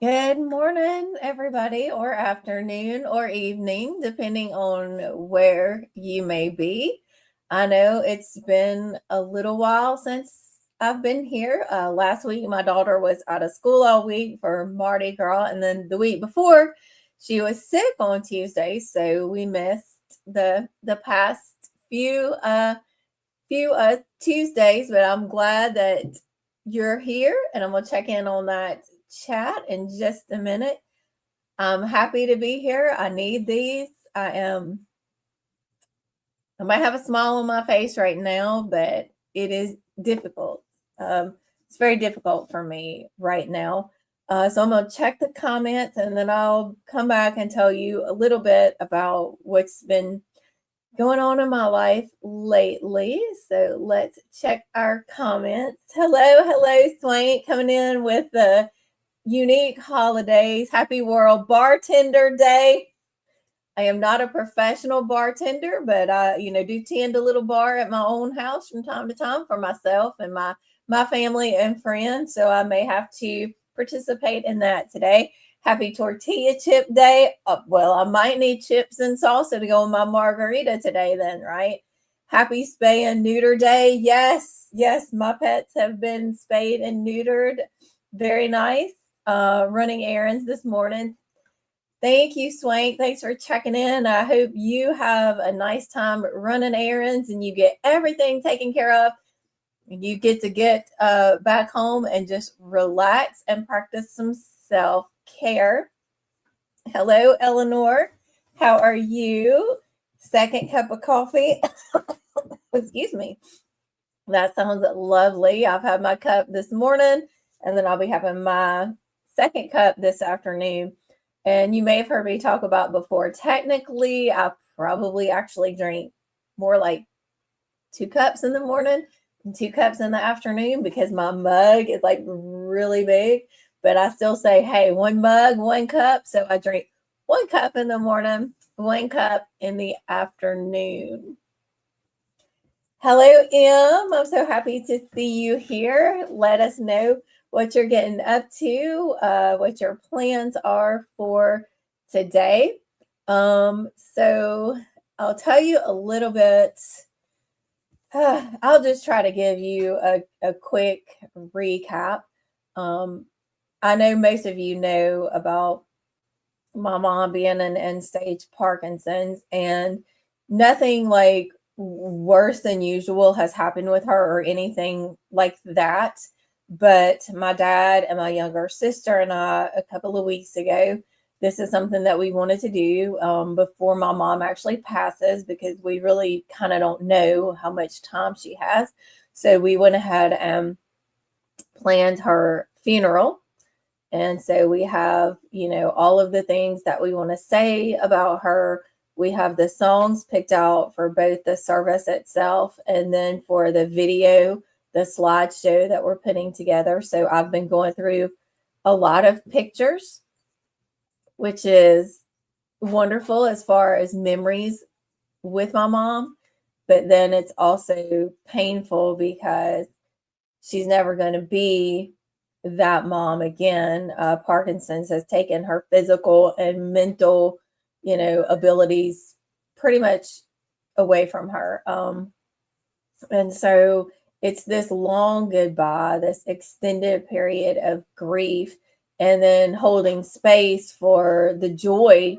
Good morning, everybody, or afternoon or evening, depending on where you may be. I know it's been a little while since I've been here. Last week, my daughter was out of school all week for Mardi Gras, and then the week before, she was sick on Tuesday, so we missed the past few Tuesdays. But I'm glad that you're here, and I'm gonna check in on that chat in just a minute. I'm happy to be here. I need these. I might have a smile on my face right now, but it is difficult. It's very difficult for me right now. So I'm going to check the comments and then I'll come back and tell you a little bit about what's been going on in my life lately. So let's check our comments. Hello, Swank, coming in with the unique holidays. Happy World Bartender Day. I am not a professional bartender, but I, do tend a little bar at my own house from time to time for myself and my family and friends. So I may have to participate in that today. Happy Tortilla Chip Day. Well, I might need chips and salsa to go on my margarita today, then, right? Happy Spay and Neuter Day. Yes, my pets have been spayed and neutered. Very nice. Running errands this morning. Thank you, Swank. Thanks for checking in. I hope you have a nice time running errands and you get everything taken care of. You get to get back home and just relax and practice some self-care. Hello, Eleanor. How are you? Second cup of coffee. Excuse me. That sounds lovely. I've had my cup this morning and then I'll be having my second cup this afternoon. And you may have heard me talk about before. Technically, I probably actually drink more like 2 cups in the morning and 2 cups in the afternoon because my mug is like really big. But I still say, hey, 1 mug, 1 cup. So I drink 1 cup in the morning, 1 cup in the afternoon. Hello, M. I'm so happy to see you here. Let us know what you're getting up to, what your plans are for today. So I'll tell you a little bit. I'll just try to give you a quick recap. I know most of you know about my mom being in end stage Parkinson's, and nothing like worse than usual has happened with her or anything like that. But my dad and my younger sister and I, a couple of weeks ago, this is something that we wanted to do before my mom actually passes because we really kind of don't know how much time she has. So we went ahead and planned her funeral. And so we have, all of the things that we want to say about her. We have the songs picked out for both the service itself and then for the video, the slideshow that we're putting together. So I've been going through a lot of pictures, which is wonderful as far as memories with my mom. But then it's also painful because she's never going to be that mom again. Parkinson's has taken her physical and mental, abilities pretty much away from her. And so it's this long goodbye, this extended period of grief, and then holding space for the joy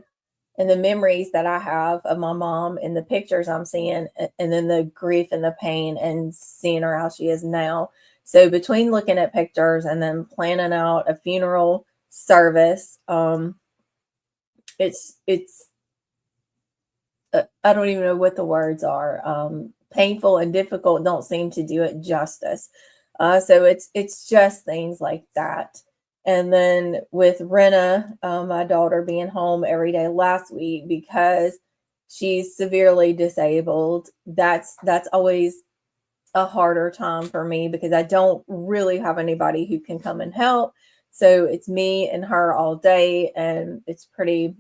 and the memories that I have of my mom and the pictures I'm seeing, and then the grief and the pain and seeing her how she is now. So between looking at pictures and then planning out a funeral service, it's I don't even know what the words are. Painful and difficult don't seem to do it justice. So it's just things like that. And then with Renna, my daughter being home every day last week because she's severely disabled, that's always a harder time for me because I don't really have anybody who can come and help. So it's me and her all day, and it's pretty.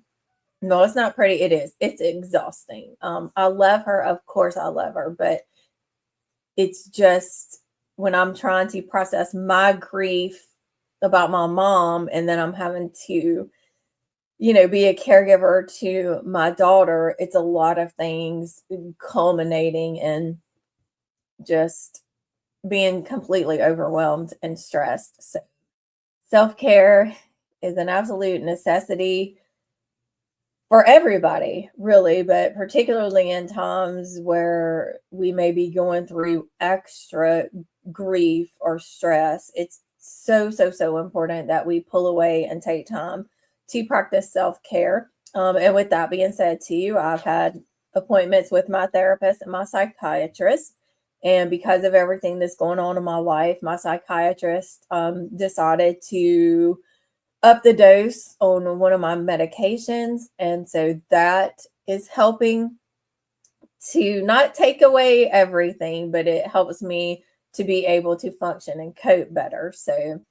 No, it's not pretty. It is. It's exhausting. I love her. Of course, I love her, but it's just when I'm trying to process my grief about my mom, and then I'm having to, be a caregiver to my daughter. It's a lot of things culminating in just being completely overwhelmed and stressed. So self-care is an absolute necessity for everybody, really, but particularly in times where we may be going through extra grief or stress. It's so, so, so important that we pull away and take time to practice self care. And with that being said, too, I've had appointments with my therapist and my psychiatrist. And because of everything that's going on in my life, my psychiatrist decided to up the dose on one of my medications. And so that is helping to not take away everything, but it helps me to be able to function and cope better. So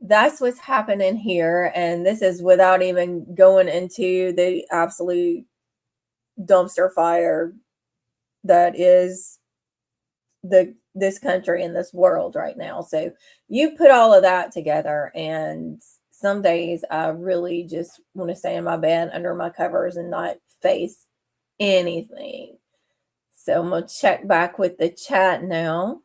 that's what's happening here. And this is without even going into the absolute dumpster fire that is this country and this world right now. So you put all of that together, and some days I really just want to stay in my bed under my covers and not face anything. So I'm going to check back with the chat now.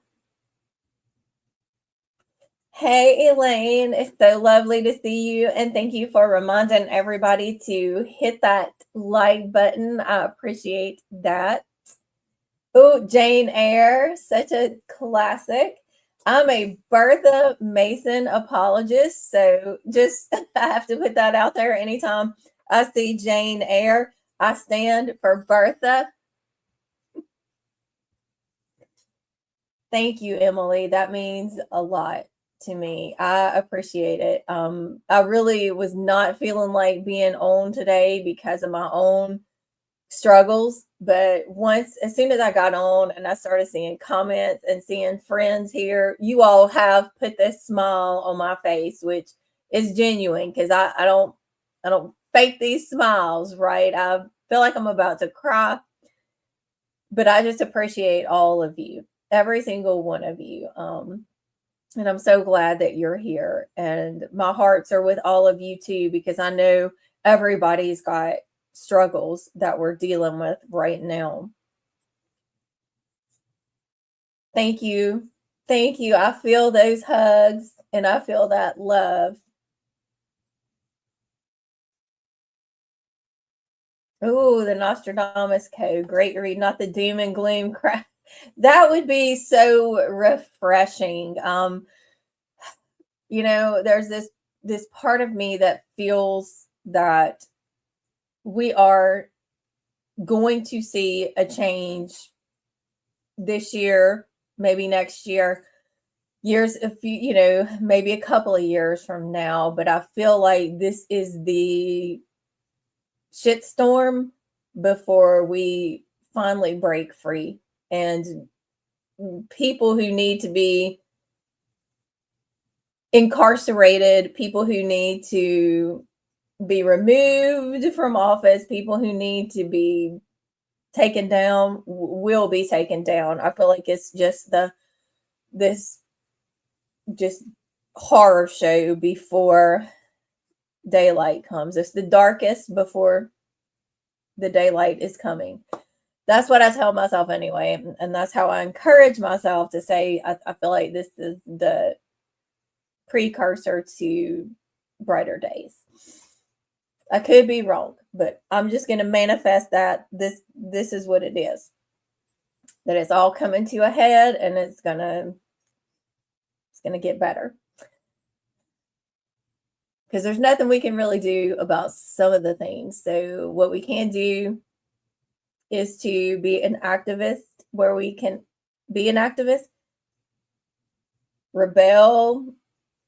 Hey, Elaine, it's so lovely to see you. And thank you for reminding everybody to hit that like button. I appreciate that. Oh, Jane Eyre, such a classic. I'm a Bertha Mason apologist, so just I have to put that out there. Anytime I see Jane Eyre, I stand for Bertha. Thank you, Emily. That means a lot to me. I appreciate it. I really was not feeling like being on today because of my own struggles, but as soon as I got on and I started seeing comments and seeing friends here, you all have put this smile on my face, which is genuine, because I don't fake these smiles, right? I feel like I'm about to cry, but I just appreciate all of you, every single one of you. And I'm so glad that you're here, and my hearts are with all of you too, because I know everybody's got struggles that we're dealing with right now. Thank you. Thank you. I feel those hugs and I feel that love. Oh, the Nostradamus Code. Great read, not the doom and gloom crap. That would be so refreshing. There's this part of me that feels that we are going to see a change this year, maybe next year, maybe a couple of years from now. But I feel like this is the shitstorm before we finally break free. And people who need to be incarcerated, people who need to be removed from office, people who need to be taken down will be taken down. I feel like it's just this horror show before daylight comes. It's the darkest before the daylight is coming. That's what I tell myself anyway, and that's how I encourage myself to say I feel like this is the precursor to brighter days. I could be wrong, but I'm just going to manifest that this is what it is. That it's all coming to a head, and it's going to get better. Because there's nothing we can really do about some of the things. So what we can do is to be an activist where we can be an activist, rebel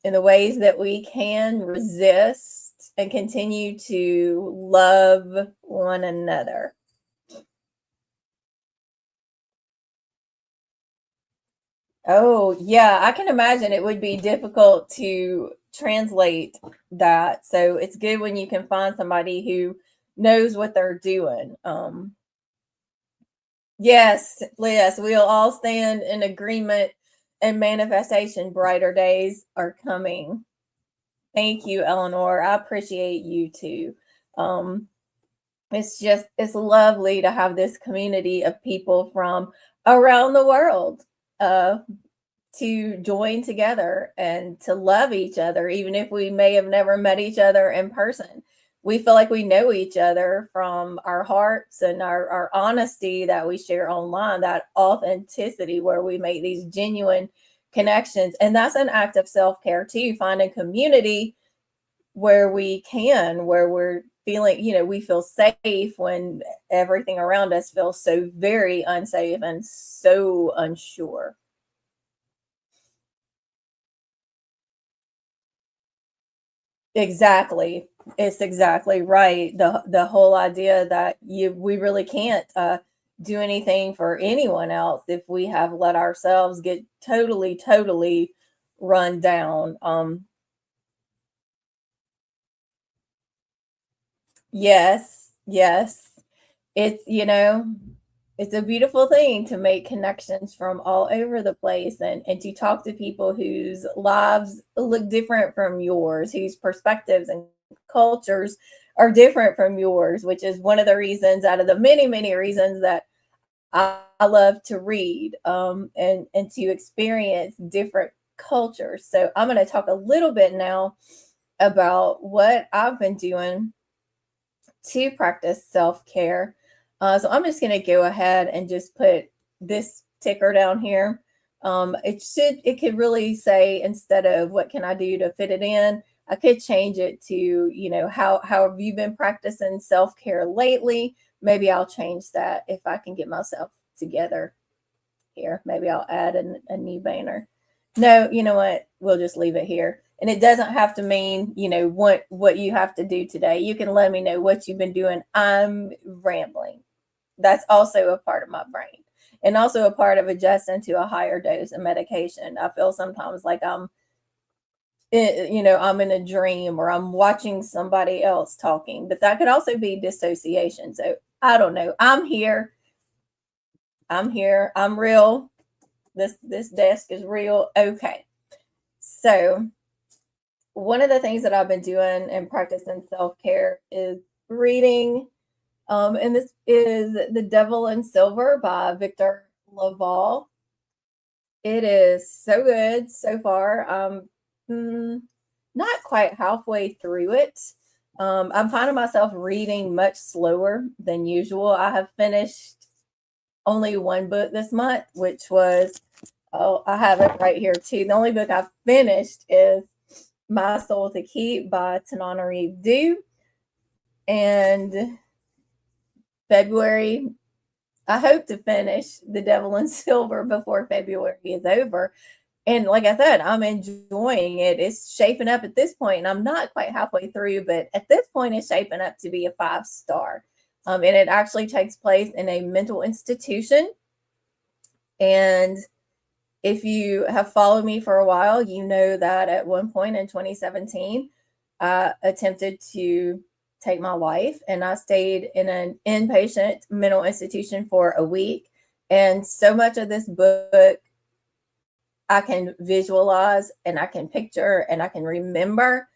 in the ways that we can, resist, and continue to love one another. Oh, yeah, I can imagine it would be difficult to translate that. So it's good when you can find somebody who knows what they're doing. Yes, we'll all stand in agreement and manifestation. Brighter days are coming. Thank you, Eleanor. I appreciate you too. Um, it's lovely to have this community of people from around the world uh, to join together and to love each other, even if we may have never met each other in person. We feel like we know each other from our hearts and our honesty that we share online, that authenticity where we make these genuine connections. And that's an act of self care too, finding community where we can, where we're feeling, we feel safe when everything around us feels so very unsafe and so unsure. Exactly. It's exactly right. The whole idea that we really can't do anything for anyone else if we have let ourselves get totally run down. Yes, yes. It's, it's a beautiful thing to make connections from all over the place and to talk to people whose lives look different from yours, whose perspectives and cultures are different from yours, which is one of the reasons out of the many reasons that I love to read and to experience different cultures. So I'm going to talk a little bit now about what I've been doing to practice self care. So I'm just going to go ahead and just put this ticker down here. It could really say, instead of what can I do to fit it in, I could change it to, how have you been practicing self care lately? Maybe I'll change that if I can get myself together here. Maybe I'll add a new banner. No, you know what? We'll just leave it here. And it doesn't have to mean, what you have to do today. You can let me know what you've been doing. I'm rambling. That's also a part of my brain. And also a part of adjusting to a higher dose of medication. I feel sometimes like I'm in a dream or I'm watching somebody else talking, but that could also be dissociation. So I don't know. I'm here. I'm here. I'm real. This desk is real. Okay. So one of the things that I've been doing and practicing self-care is reading. And this is The Devil in Silver by Victor Laval. It is so good so far. Not quite halfway through it. I'm finding myself reading much slower than usual. I have finished only one book this month, which was, oh, I have it right here too. The only book I've finished is My Soul to Keep by Tananarive Due. And February, I hope to finish The Devil in Silver before February is over. And like I said, I'm enjoying it. It's shaping up at this point, and I'm not quite halfway through, but at this point, it's shaping up to be a 5 star. And it actually takes place in a mental institution. And if you have followed me for a while, you know that at one point in 2017, I attempted to take my life and I stayed in an inpatient mental institution for a week. And so much of this book I can visualize and I can picture and I can remember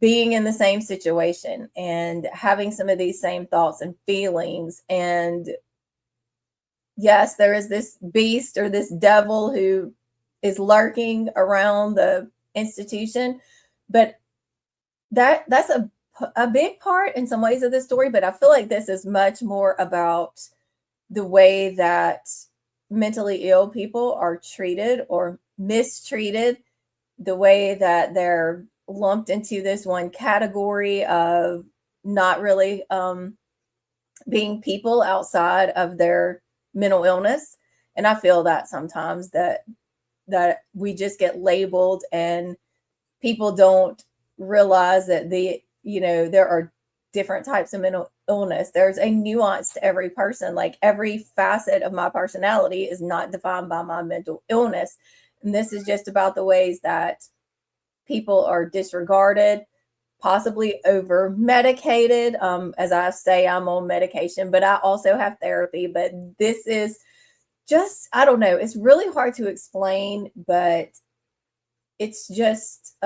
being in the same situation and having some of these same thoughts and feelings. And yes, there is this beast or this devil who is lurking around the institution, but that's a big part in some ways of the story. But I feel like this is much more about the way that mentally ill people are treated or mistreated, the way that they're lumped into this one category of not really being people outside of their mental illness. And I feel that sometimes that we just get labeled and people don't realize that there are different types of mental illness. There's a nuance to every person. Like every facet of my personality is not defined by my mental illness. And this is just about the ways that people are disregarded, possibly over medicated. As I say, I'm on medication, but I also have therapy. But this is just, I don't know, it's really hard to explain, but it's just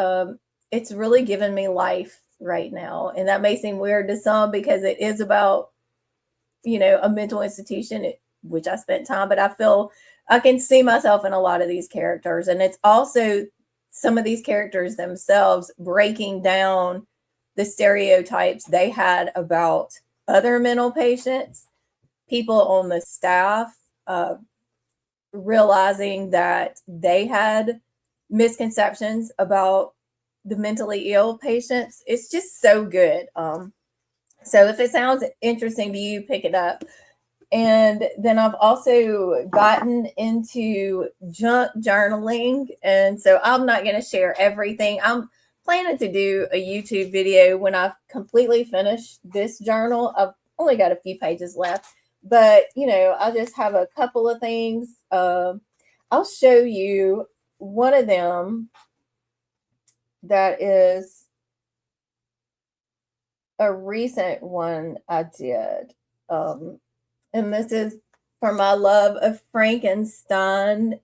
it's really given me life right now. And that may seem weird to some because it is about, a mental institution, which I spent time, but I feel I can see myself in a lot of these characters. And it's also some of these characters themselves breaking down the stereotypes they had about other mental patients, people on the staff, realizing that they had misconceptions about the mentally ill patients. It's just so good. So if it sounds interesting to you, pick it up. And then I've also gotten into junk journaling. And so I'm not going to share everything. I'm planning to do a YouTube video when I've completely finished this journal. I've only got a few pages left, but I just have a couple of things. I'll show you one of them that is a recent one I did. And this is for my love of Frankenstein.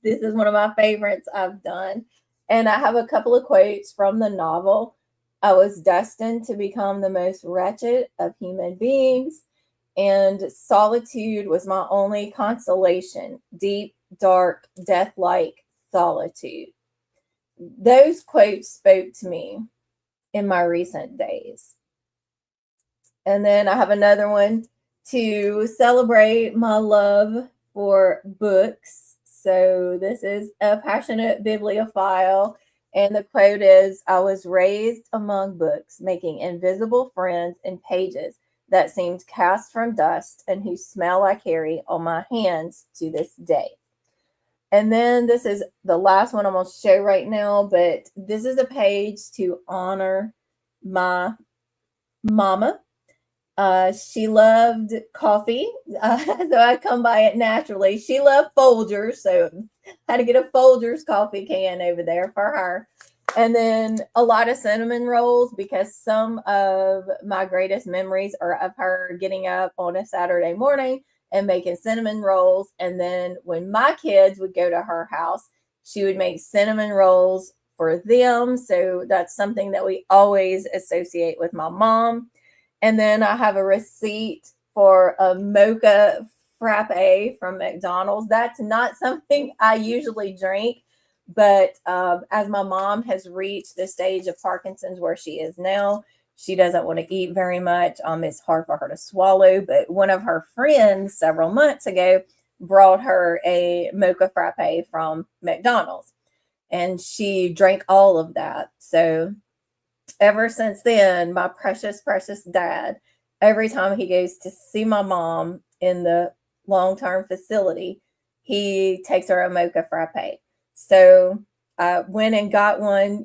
This is one of my favorites I've done. And I have a couple of quotes from the novel. I was destined to become the most wretched of human beings, and solitude was my only consolation. Deep, dark, death-like solitude. Those quotes spoke to me in my recent days. And then I have another one to celebrate my love for books. So this is a passionate bibliophile. And the quote is, I was raised among books, making invisible friends in pages that seemed cast from dust and whose smell I carry on my hands to this day. And then this is the last one I'm going to show right now, but this is a page to honor my mama. She loved coffee, so I come by it naturally. She loved Folgers, so I had to get a Folgers coffee can over there for her. And then a lot of cinnamon rolls, because some of my greatest memories are of her getting up on a Saturday morning and making cinnamon rolls. And then when my kids would go to her house, she would make cinnamon rolls for them. So that's something that we always associate with my mom. And then I have a receipt for a mocha frappe from McDonald's. That's not something I usually drink, but as my mom has reached the stage of Parkinson's where she is now, she doesn't want to eat very much. It's hard for her to swallow. But one of her friends several months ago brought her a mocha frappe from McDonald's, and she drank all of that. So ever since then, my precious, precious dad, every time he goes to see my mom in the long-term facility, he takes her a mocha frappe. So I went and got one,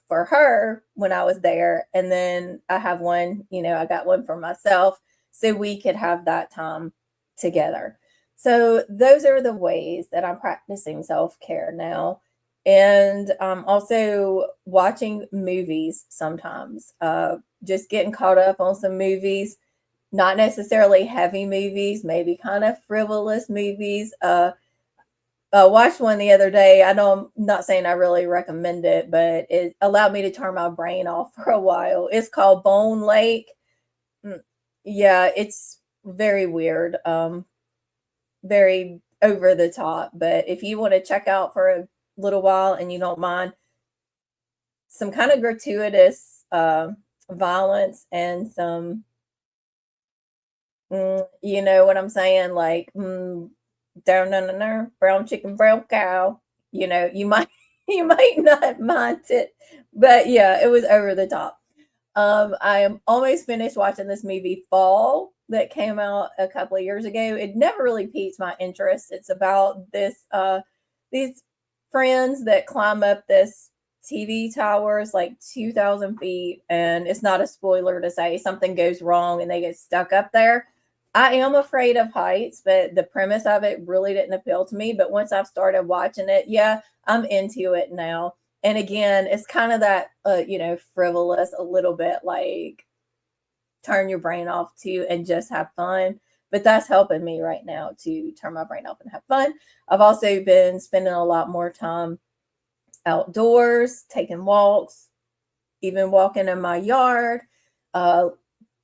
for her when I was there. And then I have one, I got one for myself so we could have that time together. So those are the ways that I'm practicing self-care now. And also watching movies sometimes, just getting caught up on some movies, not necessarily heavy movies, maybe kind of frivolous movies. I watched one the other day. I know I'm not saying I really recommend it, but it allowed me to turn my brain off for a while. It's called Bone Lake. Yeah, it's very weird, very over the top. But if you want to check out for a little while and you don't mind some kind of gratuitous violence and some, you know what I'm saying, like down, no, brown chicken, brown cow, you might you might not mind it, but yeah, it was over the top. I am almost finished watching this movie Fall that came out a couple of years ago. It never really piqued my interest. It's about these friends that climb up this TV towers like 2,000 feet, and it's not a spoiler to say something goes wrong and they get stuck up there. I am afraid of heights, but the premise of it really didn't appeal to me. But once I've started watching it, yeah, I'm into it now. And again, it's kind of that, frivolous, a little bit like turn your brain off too and just have fun. But that's helping me right now to turn my brain off and have fun. I've also been spending a lot more time outdoors, taking walks, even walking in my yard, uh,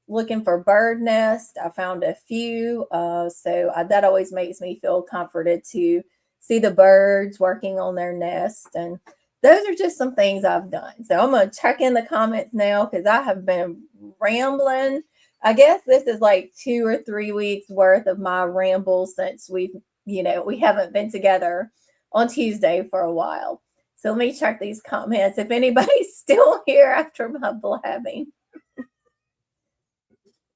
looking for bird nests. I found a few. That always makes me feel comforted to see the birds working on their nest. And those are just some things I've done. So I'm going to check in the comments now because I have been rambling. I guess this is like 2 or 3 weeks worth of my rambles since we haven't been together on Tuesday for a while. So let me check these comments if anybody's still here after my blabbing.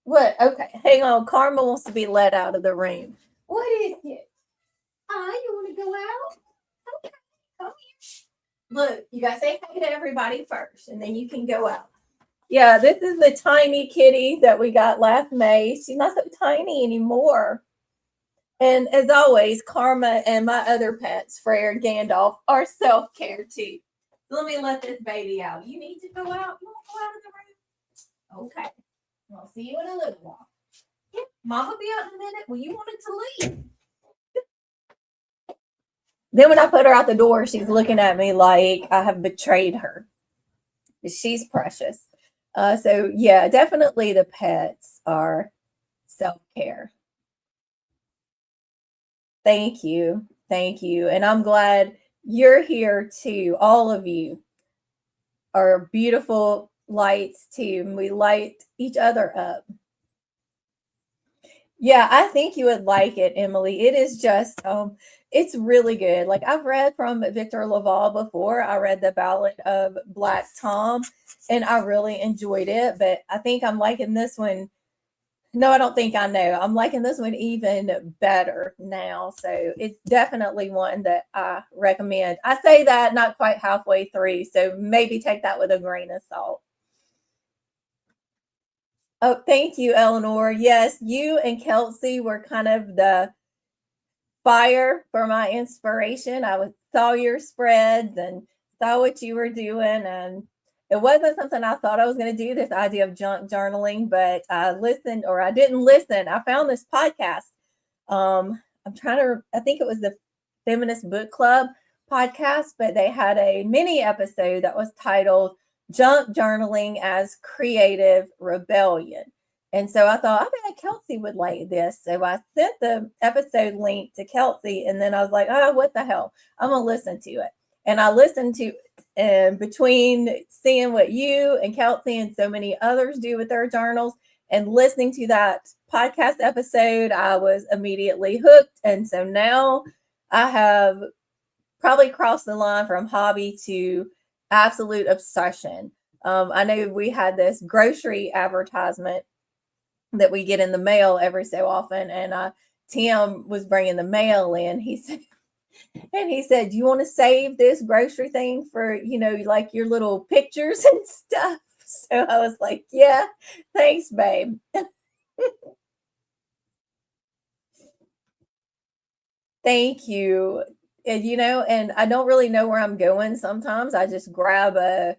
What? Okay, hang on. Karma wants to be let out of the room. What is it? You want to go out? Okay, come here. Look, you got to say hey to everybody first, and then you can go out. Yeah, this is the tiny kitty that we got last May. She's not so tiny anymore. And as always, Karma and my other pets, Frere, Gandalf, are self-care too. So let me let this baby out. You need to go out? You want to go out of the room? Okay. I'll see you in a little while. Yeah, Mom will be out in a minute. Well, you wanted to leave. Then when I put her out the door, she's looking at me like I have betrayed her. She's precious. So yeah, definitely the pets are self-care. Thank you. Thank you. And I'm glad you're here too. All of you are beautiful lights too. And we light each other up. Yeah, I think you would like it, Emily. It is just it's really good. Like I've read from Victor Laval before. I read the Ballad of Black Tom and I really enjoyed it, but I think I'm liking this one. No, I don't think I know. I'm liking this one even better now. So it's definitely one that I recommend. I say that not quite halfway through, so maybe take that with a grain of salt. Oh, thank you, Eleanor. Yes, you and Kelsey were kind of the fire for my inspiration. Saw your spreads and saw what you were doing, and it wasn't something I thought I was going to do, this idea of junk journaling, but I listened, or I didn't listen. I found this podcast. I think it was the Feminist Book Club podcast, but they had a mini episode that was titled Junk Journaling as Creative Rebellion. And so I thought, I bet Kelsey would like this. So I sent the episode link to Kelsey, and then I was like, oh, what the hell? I'm going to listen to it. And I listened to, and between seeing what you and Kelsey and so many others do with their journals and listening to that podcast episode, I was immediately hooked. And so now I have probably crossed the line from hobby to absolute obsession. I know we had this grocery advertisement that we get in the mail every so often, and Tim was bringing the mail in. He said, do you want to save this grocery thing for, like your little pictures and stuff? So I was like, yeah, thanks, babe. Thank you. And I don't really know where I'm going sometimes. I just grab a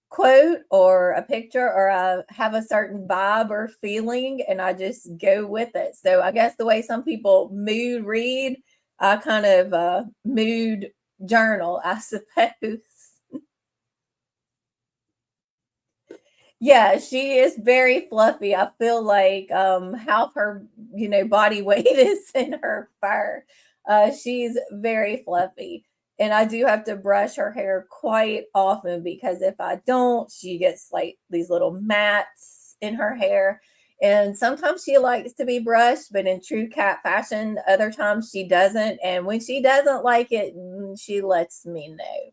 quote or a picture, or I have a certain vibe or feeling and I just go with it. So I guess the way some people mood read, I kind of mood journal, I suppose. Yeah, she is very fluffy. I feel like half her, body weight is in her fur. She's very fluffy. And I do have to brush her hair quite often because if I don't, she gets like these little mats in her hair. And sometimes she likes to be brushed, but in true cat fashion, other times she doesn't. And when she doesn't like it, she lets me know.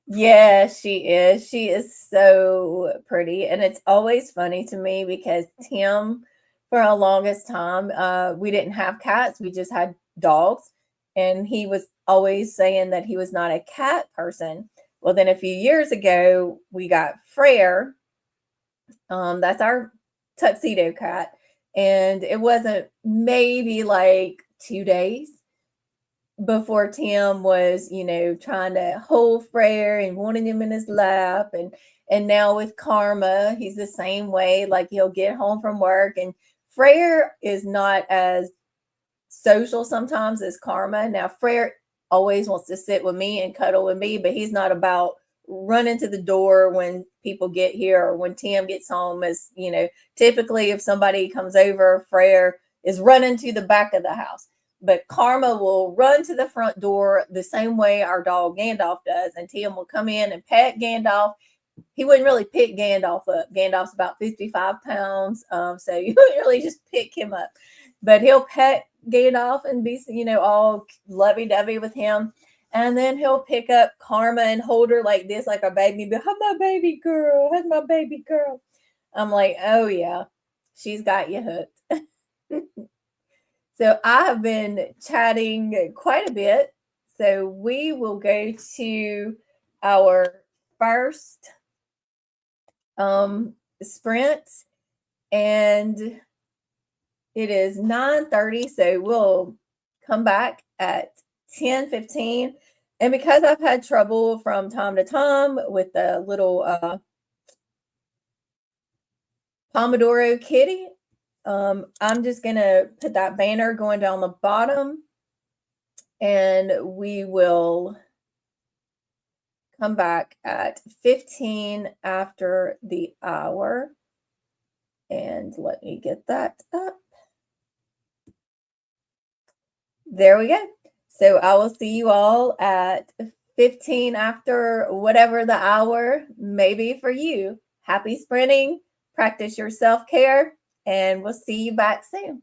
Yeah, she is. She is so pretty. And it's always funny to me because Tim, for a longest time, we didn't have cats, we just had dogs. And he was always saying that he was not a cat person. Well, then a few years ago, we got Frere. That's our tuxedo cat. And it wasn't maybe like 2 days before Tim was, trying to hold Frere and wanting him in his lap. And now with Karma, he's the same way. Like he'll get home from work, and Frere is not as social sometimes as Karma. Now Frere always wants to sit with me and cuddle with me, but he's not about running to the door when people get here or when Tim gets home. As you know, typically if somebody comes over, Frere is running to the back of the house. But Karma will run to the front door the same way our dog Gandalf does, and Tim will come in and pet Gandalf. He wouldn't really pick Gandalf up. Gandalf's about 55 pounds, so you wouldn't really just pick him up. But he'll pet Gandalf and be, all lovey-dovey with him. And then he'll pick up Karma and hold her like this, like a baby. But how's my baby girl? How's my baby girl? I'm like, oh yeah, she's got you hooked. So I have been chatting quite a bit. So we will go to our first sprint, and it is 9:30. So we'll come back at 10:15. And because I've had trouble from time to time with the little Pomodoro kitty, I'm just gonna put that banner going down the bottom, and we will come back at 15 after the hour. And let me get that up. There we go. So I will see you all at 15 after whatever the hour may be for you. Happy sprinting, practice your self-care, and we'll see you back soon.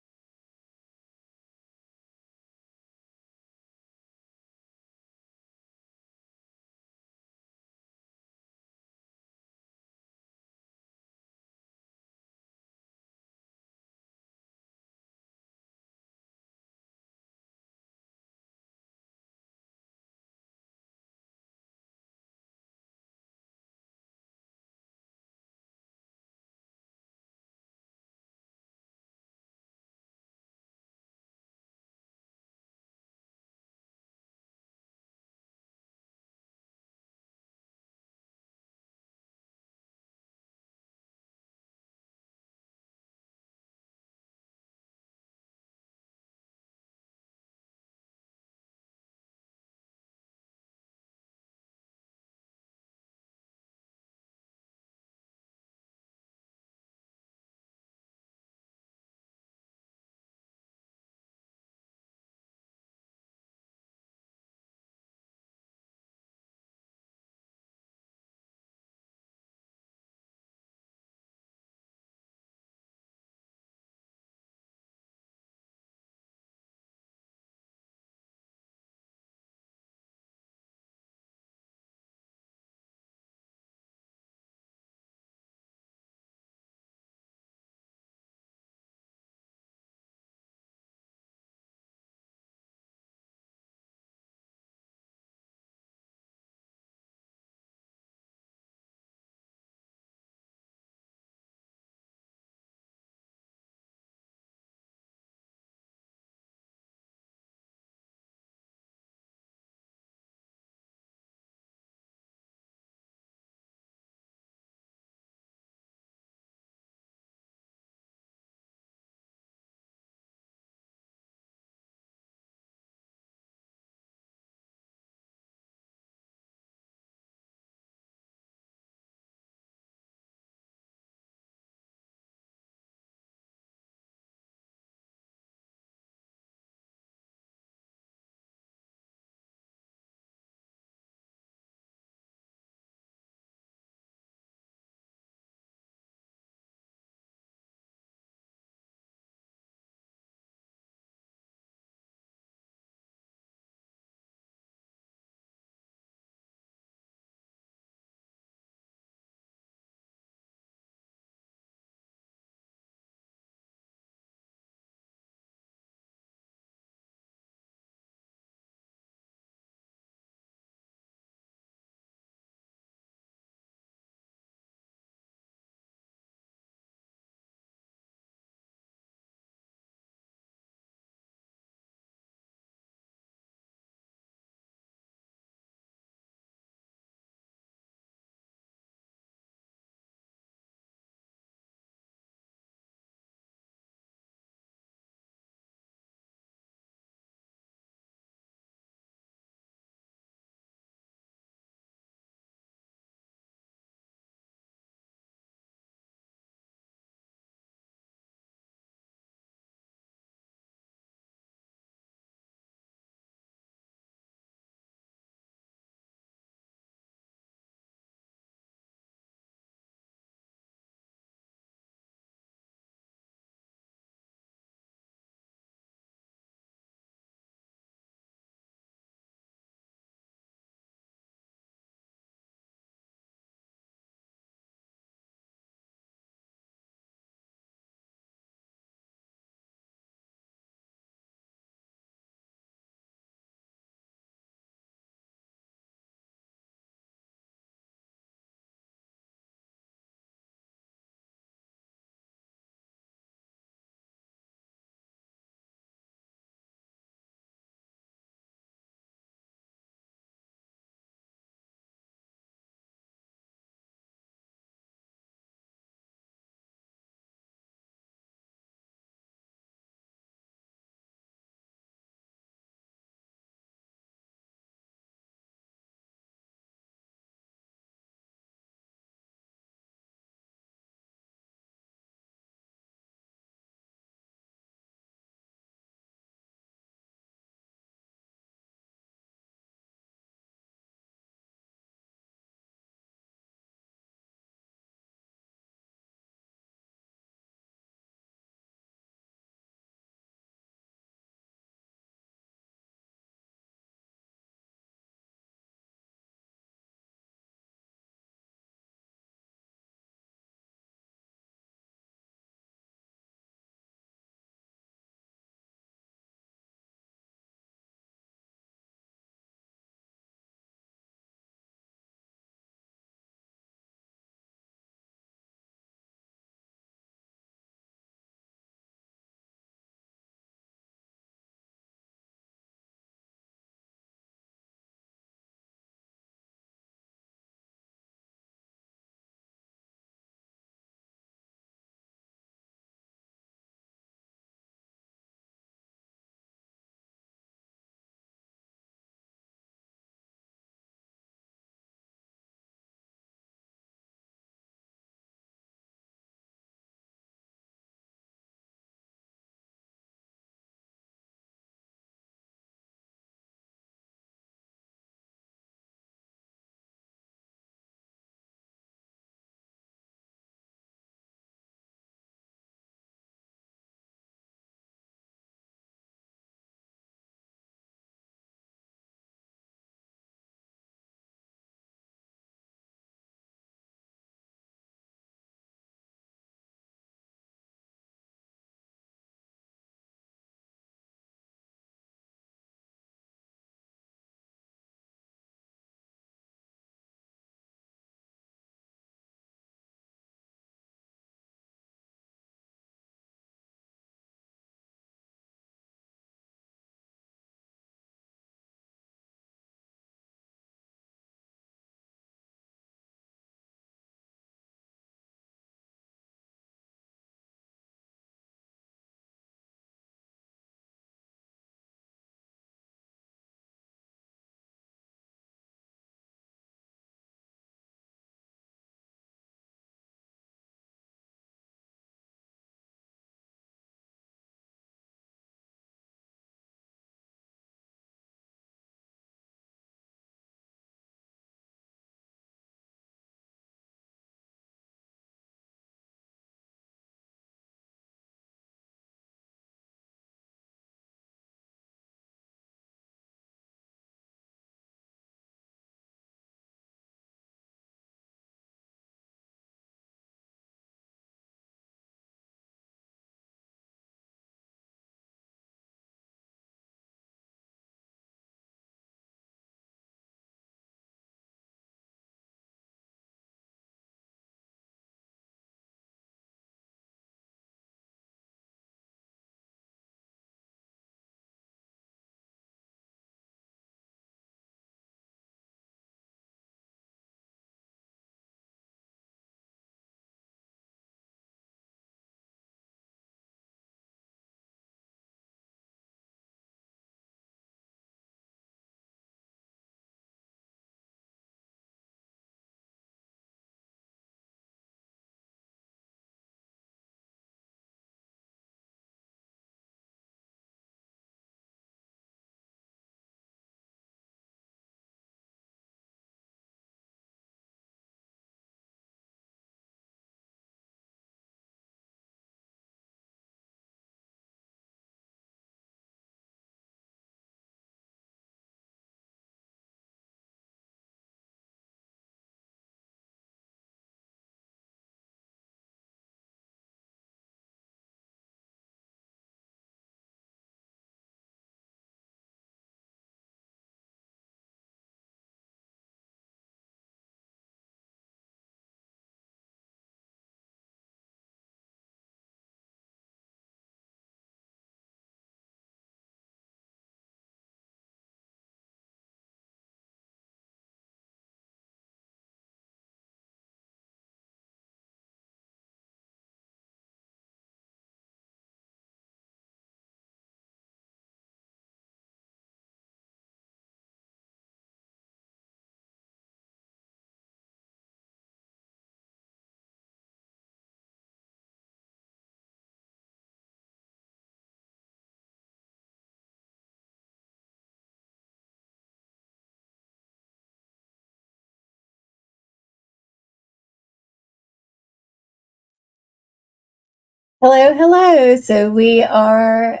Hello, hello. So we are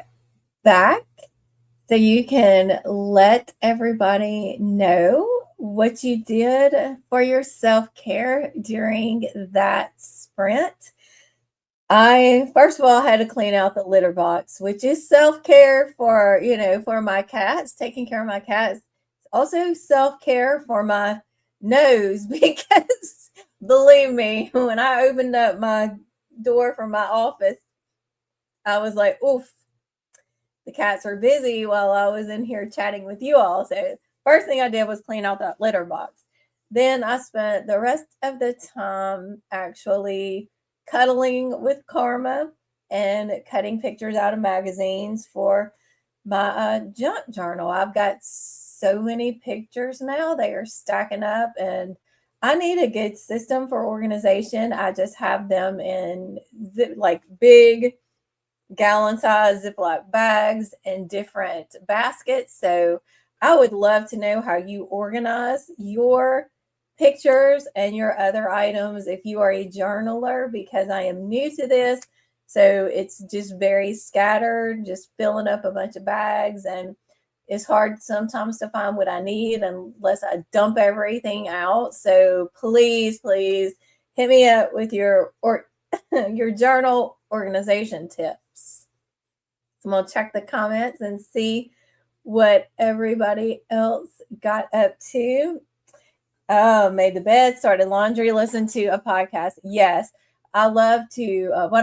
back. So you can let everybody know what you did for your self care during that sprint. I first of all had to clean out the litter box, which is self care for for my cats, taking care of my cats. It's also self care for my nose because believe me, when I opened up my door from my office, I was like, oof, the cats were busy while I was in here chatting with you all. So first thing I did was clean out that litter box. Then I spent the rest of the time actually cuddling with Karma and cutting pictures out of magazines for my junk journal. I've got so many pictures now, they are stacking up, and I need a good system for organization. I just have them in like big gallon size Ziploc bags and different baskets. So I would love to know how you organize your pictures and your other items if you are a journaler, because I am new to this. So it's just very scattered, just filling up a bunch of bags. And it's hard sometimes to find what I need unless I dump everything out. So please hit me up with your your journal organization tips. So I'm going to check the comments and see what everybody else got up to. Oh, made the bed, started laundry, listened to a podcast. Yes, I love to. I don't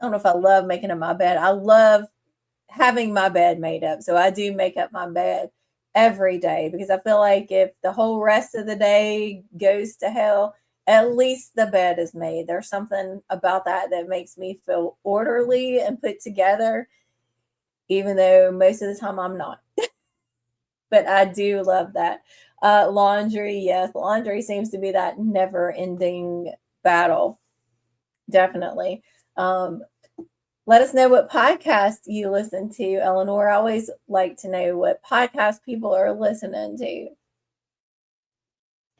know if I love making up my bed. I love having my bed made up. So I do make up my bed every day because I feel like if the whole rest of the day goes to hell, at least the bed is made. There's something about that that makes me feel orderly and put together, even though most of the time I'm not. But I do love that. Laundry, yes, laundry seems to be that never ending battle. Definitely. Um, Let us know what podcast you listen to, Eleanor. I always like to know what podcast people are listening to.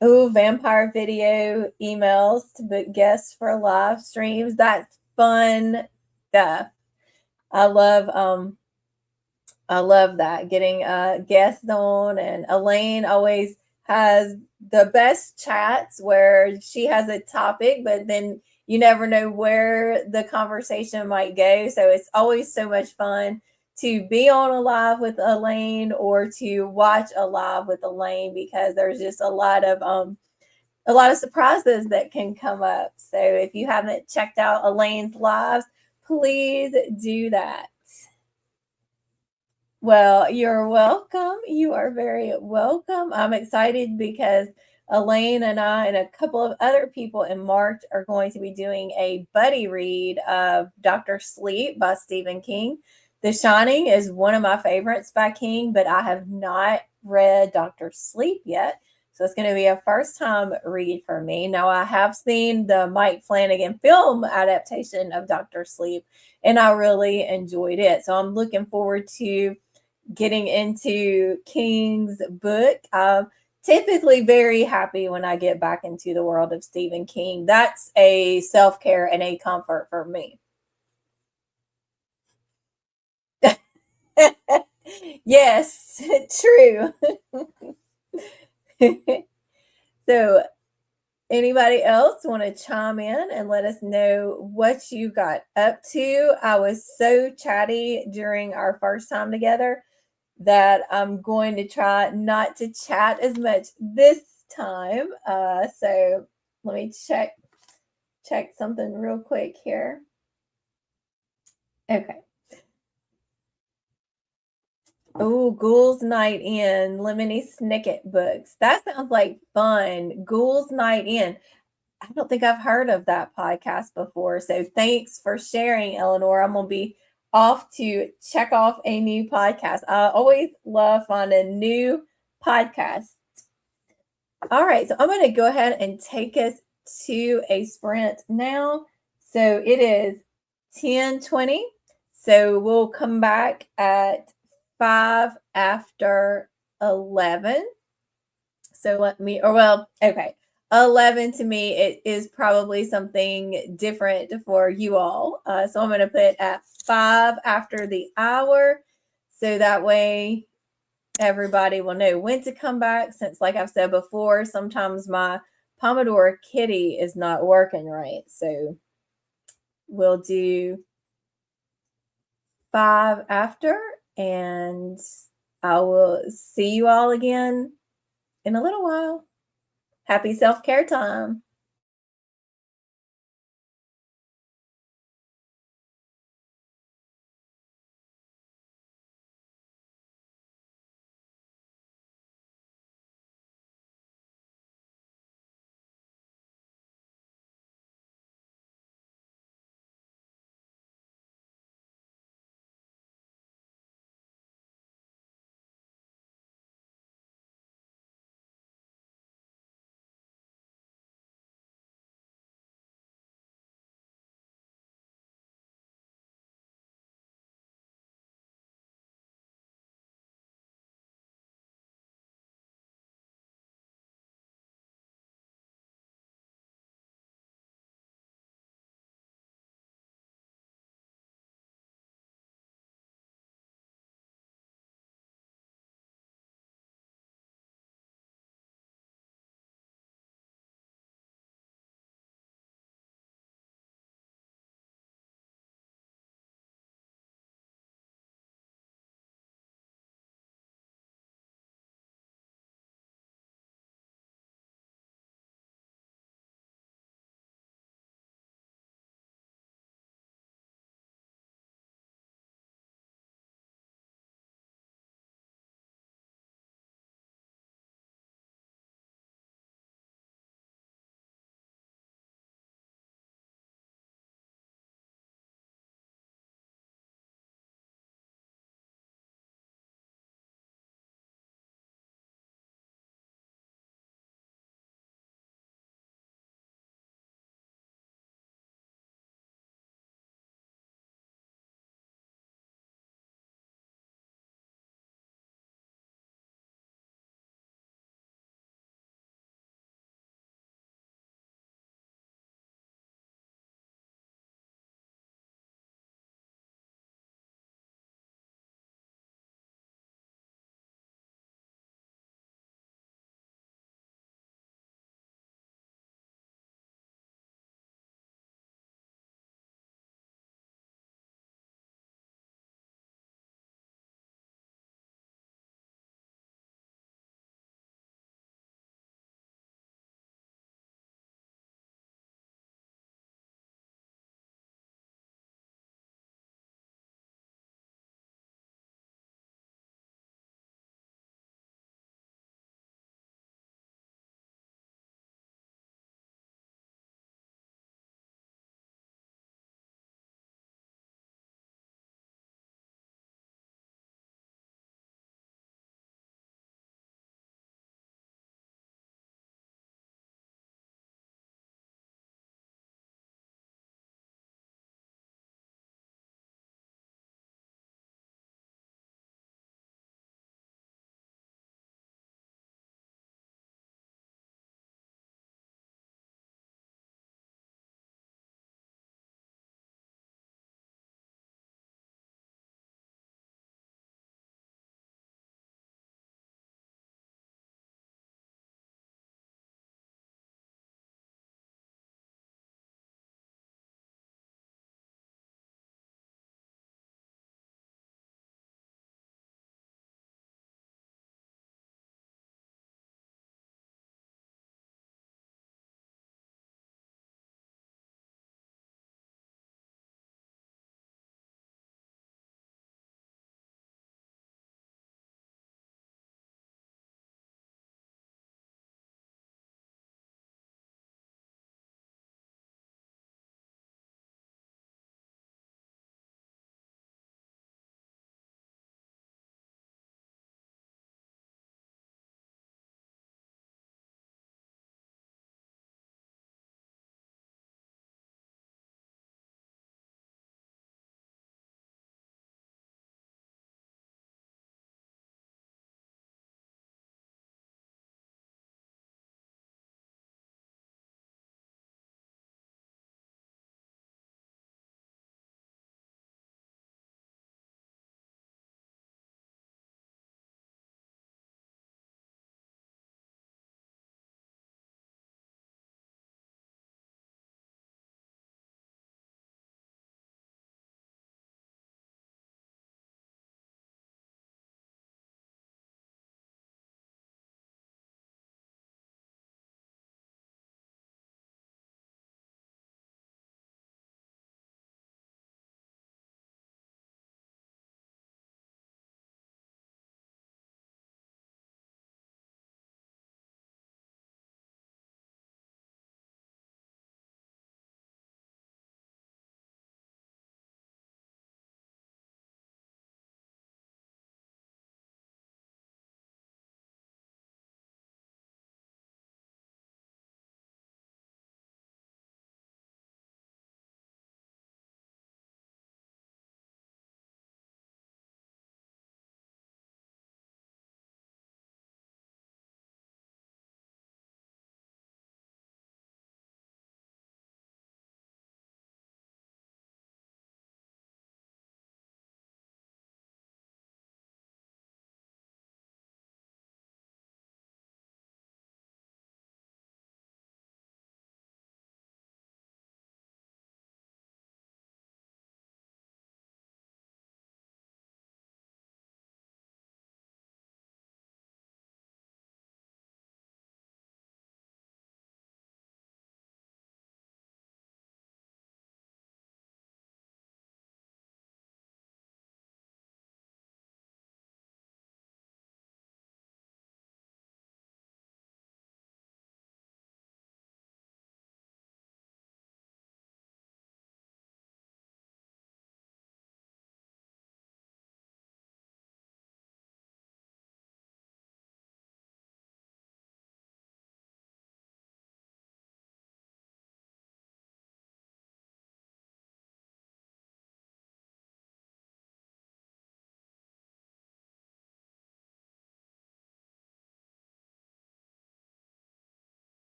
Oh, vampire video emails to book guests for live streams. That's fun stuff. I love I love that, getting guests on, and Elaine always has the best chats where she has a topic, but then you never know where the conversation might go. So it's always so much fun to be on a live with Elaine or to watch a live with Elaine, because there's just a lot of surprises that can come up. So if you haven't checked out Elaine's lives, please do that. Well, you're welcome. You are very welcome. I'm excited because Elaine and I and a couple of other people in March are going to be doing a buddy read of Dr. Sleep by Stephen King. The Shining is one of my favorites by King, but I have not read Dr. Sleep yet. So it's going to be a first time read for me. Now, I have seen the Mike Flanagan film adaptation of Dr. Sleep, and I really enjoyed it. So I'm looking forward to getting into King's book. I'm typically very happy when I get back into the world of Stephen King. That's a self care and a comfort for me. Yes, true. So, anybody else want to chime in and let us know what you got up to? I was so chatty during our first time together that I'm going to try not to chat as much this time. So let me check something real quick here. Okay. Oh, Ghouls Night In, Lemony Snicket books. That sounds like fun. Ghouls Night In. I don't think I've heard of that podcast before. So thanks for sharing, Eleanor. I'm going to be off to check off a new podcast. I always love finding new podcasts. All right. So I'm going to go ahead and take us to a sprint now. So it is 10:20. So we'll come back at 5 after 11. So let me, or well, okay. 11 to me, it is probably something different for you all. So I'm going to put at 5 after the hour. So that way everybody will know when to come back. Since, like I've said before, sometimes my Pomodoro Kitty is not working right. So we'll do 5 after, and I will see you all again in a little while. Happy self-care time.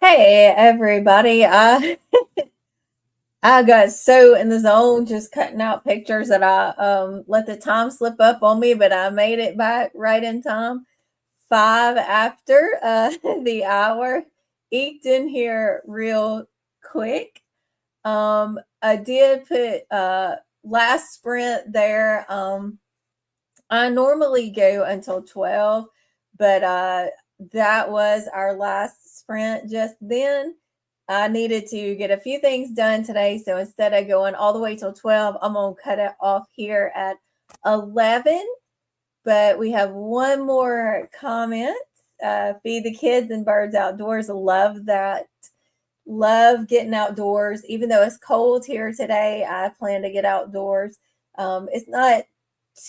Hey everybody. I got so in the zone just cutting out pictures that I let the time slip up on me, but I made it back right in time. 5 after the hour. Eked in here real quick. I did put last sprint there. I normally go until 12, but that was our last sprint just then. I needed to get a few things done today. So instead of going all the way till 12, I'm going to cut it off here at 11. But we have one more comment. Feed the kids and birds outdoors. Love that. Love getting outdoors. Even though it's cold here today, I plan to get outdoors. It's not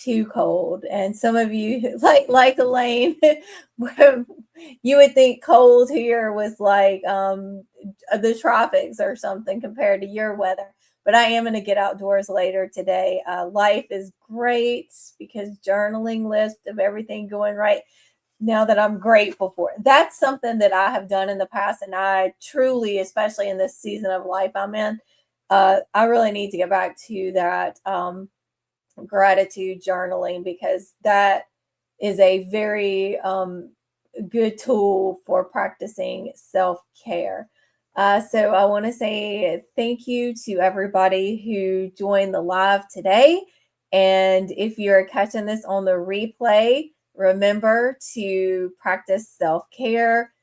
too cold, and some of you like Elaine, you would think cold here was like the tropics or something compared to your weather. But I am going to get outdoors later today. Life is great because journaling list of everything going right now that I'm grateful for. That's something that I have done in the past, and I truly, especially in this season of life I'm in, I really need to get back to that gratitude journaling because that is a very good tool for practicing self-care. So I want to say thank you to everybody who joined the live today. And if you're catching this on the replay, remember to practice self-care.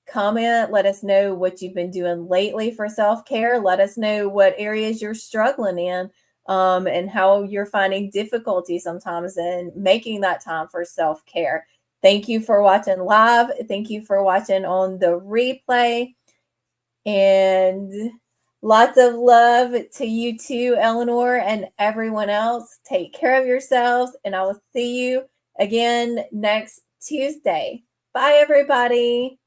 Comment, let us know what you've been doing lately for self-care. Let us know what areas you're struggling in and how you're finding difficulty sometimes in making that time for self-care. Thank you for watching live. Thank you for watching on the replay. And lots of love to you too, Eleanor, and everyone else. Take care of yourselves, and I will see you again next Tuesday. Bye, everybody.